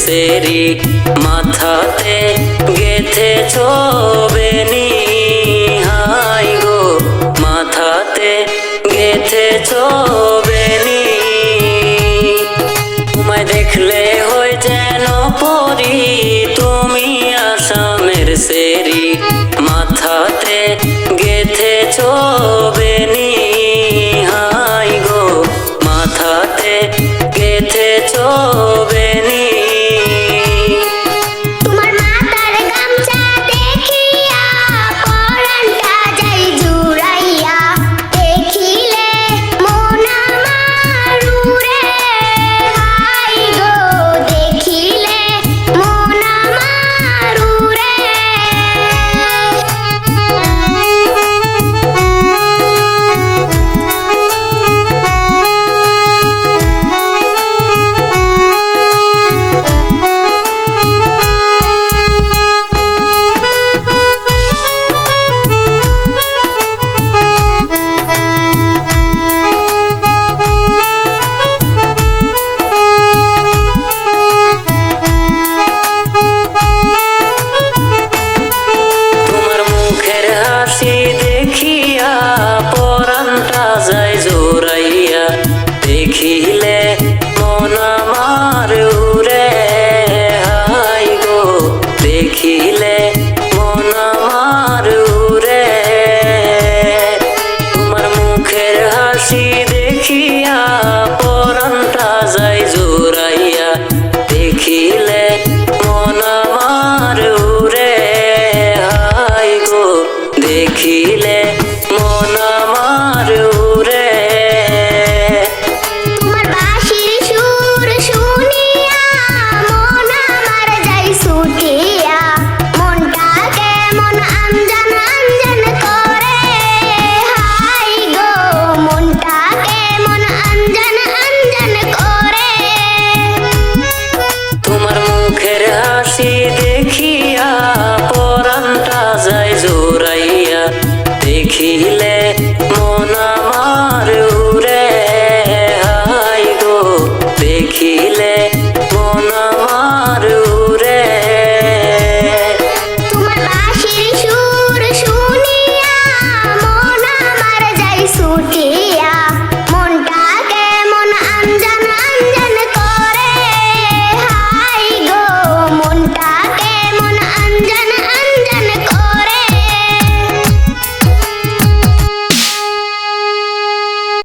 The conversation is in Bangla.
সেরি মাথাতে গেথেছো বেনি। হাই গো মাথাতে গেথেছো বেনি। তোমায় দেখলে হয়ে যেন পরি, তুমি আসামের সেরি মাথাতে গেথেছো বেনি। হাই গো মাথাতে গেথেছো বেনি। তোমার মাথার গামছা দেখিয়া পরানটা যাই জুড়াইয়া, দেখিলে মন আমার উড়ে। হাই গো দেখিলে মন আমার উড়ে। তোমার মুখের হাসি দেখিয়া পরানটা যায় জোরাইয়া, দেখিলে মন আমার উড়ে। হাই গো দেখিলে মন আমার উড়ে। তোমার মুখের হাসি দেখিয়া পরানটা যায় জোরাইয়া, দেখিলে মন আমার উড়ে। হাই গো দেখিলে মন আমার উড়ে। তোমার বাঁশির সুর শুনিয়া মন আমার যাই ছুটিয়া, মনটা কেমন আনজান আনজান করে। হাই গো মনটা কেমন আনজান আনজান করে। তোমার মুখের হাসি দেখিয়া পরানটা যায় জোরাইয়া, দেখিলে